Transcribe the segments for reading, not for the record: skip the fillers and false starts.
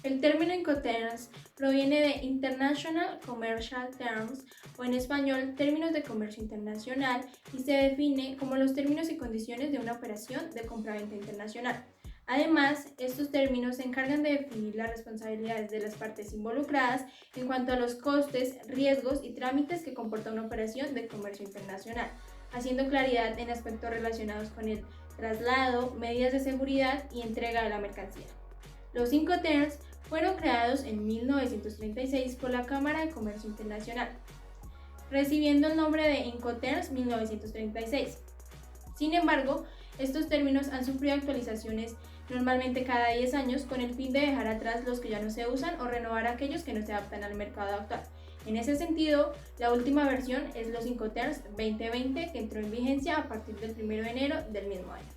El término Incoterms proviene de International Commercial Terms o en español términos de comercio internacional y se define como los términos y condiciones de una operación de compraventa internacional. Además, estos términos se encargan de definir las responsabilidades de las partes involucradas en cuanto a los costes, riesgos y trámites que comporta una operación de comercio internacional, haciendo claridad en aspectos relacionados con el traslado, medidas de seguridad y entrega de la mercancía. Los Incoterms fueron creados en 1936 por la Cámara de Comercio Internacional, recibiendo el nombre de Incoterms 1936. Sin embargo, estos términos han sufrido actualizaciones normalmente cada 10 años con el fin de dejar atrás los que ya no se usan o renovar aquellos que no se adaptan al mercado actual. En ese sentido, la última versión es los Incoterms 2020 que entró en vigencia a partir del 1 de enero del mismo año.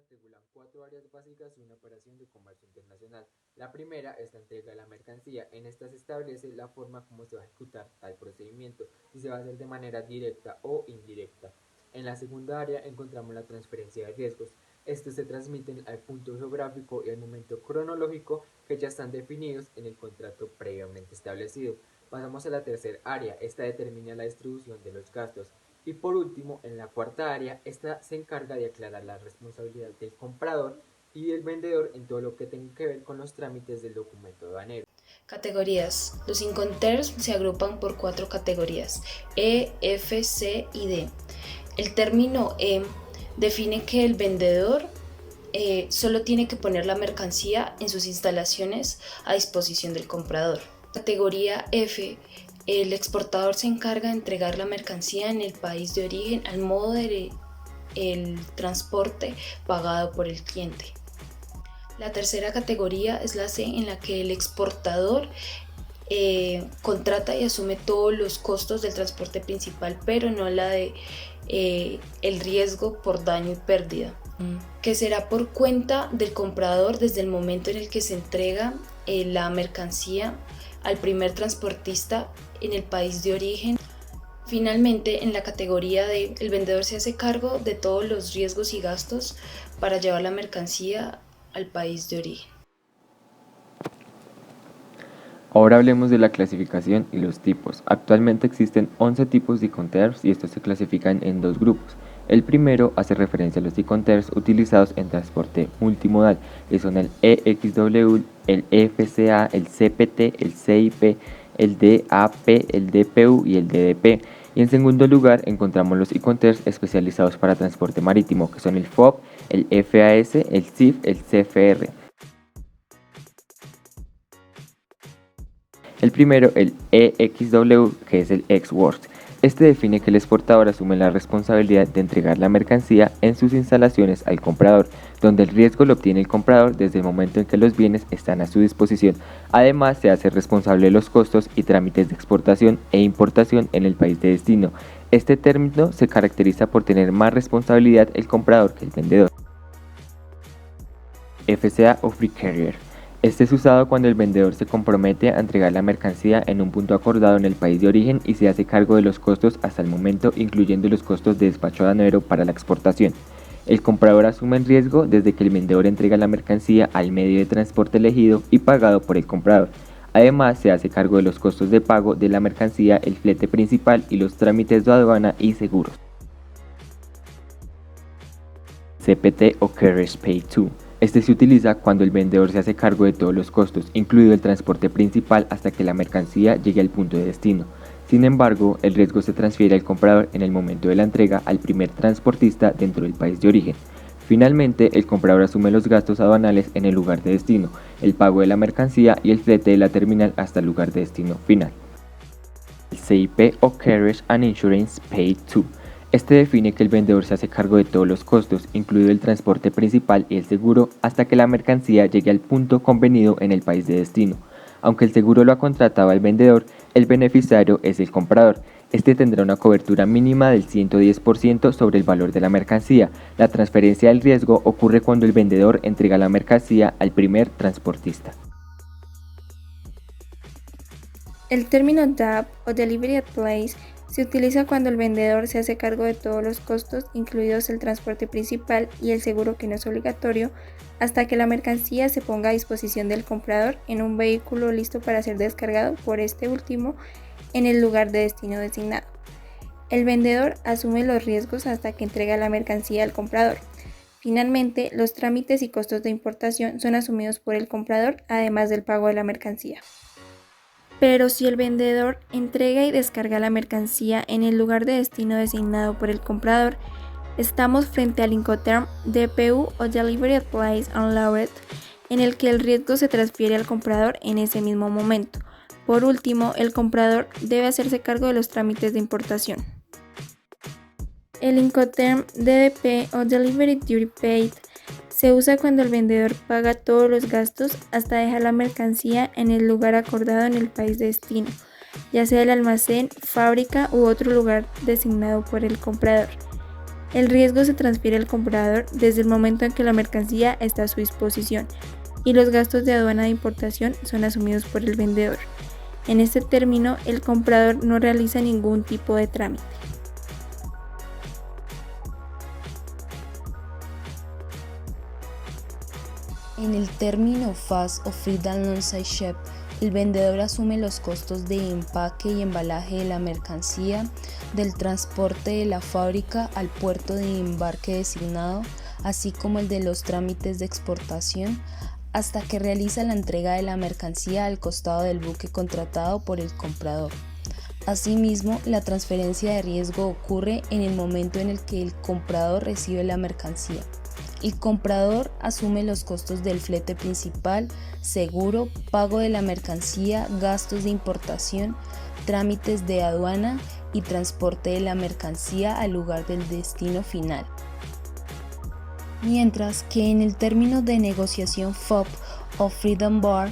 Regulan cuatro áreas básicas de una operación de comercio internacional. La primera es la entrega de la mercancía. En esta se establece la forma como se va a ejecutar tal procedimiento, si se va a hacer de manera directa o indirecta. En la segunda área encontramos la transferencia de riesgos. Estos se transmiten al punto geográfico y al momento cronológico que ya están definidos en el contrato previamente establecido. Pasamos a la tercera área. Esta determina la distribución de los gastos. Y por último, en la cuarta área, esta se encarga de aclarar la responsabilidad del comprador y del vendedor en todo lo que tenga que ver con los trámites del documento aduanero. Categorías. Los Incoterms se agrupan por cuatro categorías: E, F, C y D. El término E define que el vendedor solo tiene que poner la mercancía en sus instalaciones a disposición del comprador. Categoría F. El exportador se encarga de entregar la mercancía en el país de origen al modo de el transporte pagado por el cliente. La tercera categoría es la C, en la que el exportador contrata y asume todos los costos del transporte principal, pero no la de el riesgo por daño y pérdida, que será por cuenta del comprador desde el momento en el que se entrega la mercancía al primer transportista en el país de origen. Finalmente, en la categoría D, el vendedor se hace cargo de todos los riesgos y gastos para llevar la mercancía al país de origen. Ahora hablemos de la clasificación y los tipos. Actualmente existen 11 tipos de Incoterms y estos se clasifican en dos grupos. El primero hace referencia a los Incoterms utilizados en transporte multimodal, que son el EXW, el FCA, el CPT, el CIP, el DAP, el DPU y el DDP. Y en segundo lugar encontramos los Incoterms especializados para transporte marítimo, que son el FOB, el FAS, el CIF, el CFR. El primero, el EXW, que es el Ex-Works. Este define que el exportador asume la responsabilidad de entregar la mercancía en sus instalaciones al comprador, donde el riesgo lo obtiene el comprador desde el momento en que los bienes están a su disposición. Además, se hace responsable de los costos y trámites de exportación e importación en el país de destino. Este término se caracteriza por tener más responsabilidad el comprador que el vendedor. FCA o Free Carrier. Este es usado cuando el vendedor se compromete a entregar la mercancía en un punto acordado en el país de origen y se hace cargo de los costos hasta el momento, incluyendo los costos de despacho aduanero para la exportación. El comprador asume el riesgo desde que el vendedor entrega la mercancía al medio de transporte elegido y pagado por el comprador. Además, se hace cargo de los costos de pago de la mercancía, el flete principal y los trámites de aduana y seguros. CPT o Carriers Pay To. Este se utiliza cuando el vendedor se hace cargo de todos los costos, incluido el transporte principal hasta que la mercancía llegue al punto de destino. Sin embargo, el riesgo se transfiere al comprador en el momento de la entrega al primer transportista dentro del país de origen. Finalmente, el comprador asume los gastos aduanales en el lugar de destino, el pago de la mercancía y el flete de la terminal hasta el lugar de destino final. El CIP o Carriage and Insurance Paid To. Este define que el vendedor se hace cargo de todos los costos, incluido el transporte principal y el seguro, hasta que la mercancía llegue al punto convenido en el país de destino. Aunque el seguro lo ha contratado al vendedor, el beneficiario es el comprador. Este tendrá una cobertura mínima del 110% sobre el valor de la mercancía. La transferencia del riesgo ocurre cuando el vendedor entrega la mercancía al primer transportista. El término DAP o Delivery at Place Se utiliza cuando el vendedor se hace cargo de todos los costos, incluidos el transporte principal y el seguro que no es obligatorio, hasta que la mercancía se ponga a disposición del comprador en un vehículo listo para ser descargado por este último en el lugar de destino designado. El vendedor asume los riesgos hasta que entrega la mercancía al comprador. Finalmente, los trámites y costos de importación son asumidos por el comprador, además del pago de la mercancía. Pero si el vendedor entrega y descarga la mercancía en el lugar de destino designado por el comprador, estamos frente al Incoterm DPU o Delivery at Place Unloaded, en el que el riesgo se transfiere al comprador en ese mismo momento. Por último, el comprador debe hacerse cargo de los trámites de importación. El Incoterm DDP o Delivery Duty Paid se usa cuando el vendedor paga todos los gastos hasta dejar la mercancía en el lugar acordado en el país de destino, ya sea el almacén, fábrica u otro lugar designado por el comprador. El riesgo se transfiere al comprador desde el momento en que la mercancía está a su disposición y los gastos de aduana de importación son asumidos por el vendedor. En este término, el comprador no realiza ningún tipo de trámite. En el término Fast o Feed and On-Site Ship, el vendedor asume los costos de empaque y embalaje de la mercancía, del transporte de la fábrica al puerto de embarque designado, así como el de los trámites de exportación, hasta que realiza la entrega de la mercancía al costado del buque contratado por el comprador. Asimismo, la transferencia de riesgo ocurre en el momento en el que el comprador recibe la mercancía. El comprador asume los costos del flete principal, seguro, pago de la mercancía, gastos de importación, trámites de aduana y transporte de la mercancía al lugar del destino final. Mientras que en el término de negociación FOB o Freedom Bar,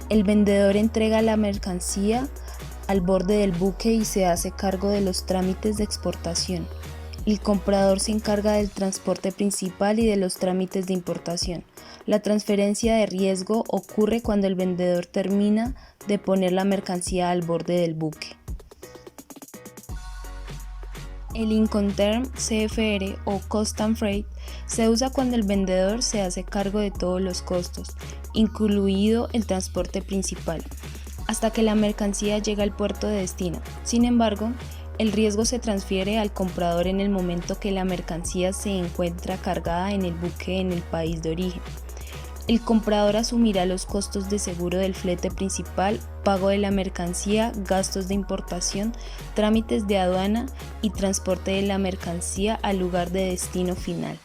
el vendedor entrega la mercancía al borde del buque y se hace cargo de los trámites de exportación. El comprador se encarga del transporte principal y de los trámites de importación. La transferencia de riesgo ocurre cuando el vendedor termina de poner la mercancía al borde del buque. El Incoterm CFR o Cost and Freight se usa cuando el vendedor se hace cargo de todos los costos, incluido el transporte principal, hasta que la mercancía llega al puerto de destino. Sin embargo, el riesgo se transfiere al comprador en el momento que la mercancía se encuentra cargada en el buque en el país de origen. El comprador asumirá los costos de seguro del flete principal, pago de la mercancía, gastos de importación, trámites de aduana y transporte de la mercancía al lugar de destino final.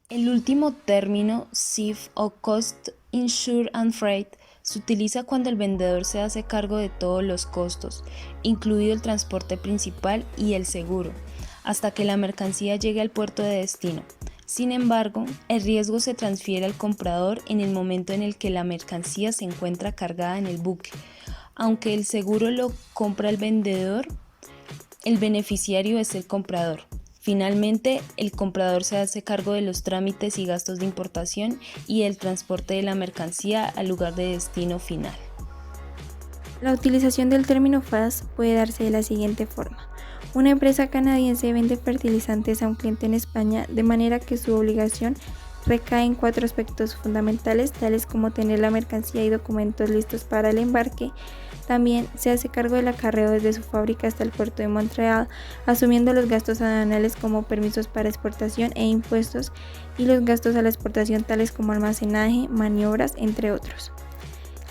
El último término, CIF o Cost, Insure and Freight, se utiliza cuando el vendedor se hace cargo de todos los costos, incluido el transporte principal y el seguro, hasta que la mercancía llegue al puerto de destino. Sin embargo, el riesgo se transfiere al comprador en el momento en el que la mercancía se encuentra cargada en el buque. Aunque el seguro lo compra el vendedor, el beneficiario es el comprador. Finalmente, el comprador se hace cargo de los trámites y gastos de importación y el transporte de la mercancía al lugar de destino final. La utilización del término FAS puede darse de la siguiente forma. Una empresa canadiense vende fertilizantes a un cliente en España, de manera que su obligación recae en 4 aspectos fundamentales, tales como tener la mercancía y documentos listos para el embarque. También se hace cargo del acarreo desde su fábrica hasta el puerto de Montreal, asumiendo los gastos aduanales como permisos para exportación e impuestos, y los gastos a la exportación tales como almacenaje, maniobras, entre otros.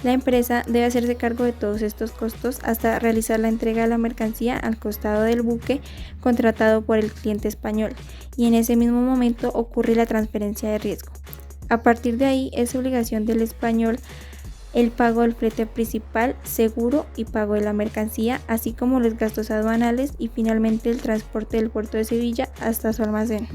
La empresa debe hacerse cargo de todos estos costos hasta realizar la entrega de la mercancía al costado del buque contratado por el cliente español, y en ese mismo momento ocurre la transferencia de riesgo. A partir de ahí es obligación del español el pago del flete principal, seguro y pago de la mercancía, así como los gastos aduanales y finalmente el transporte del puerto de Sevilla hasta su almacén.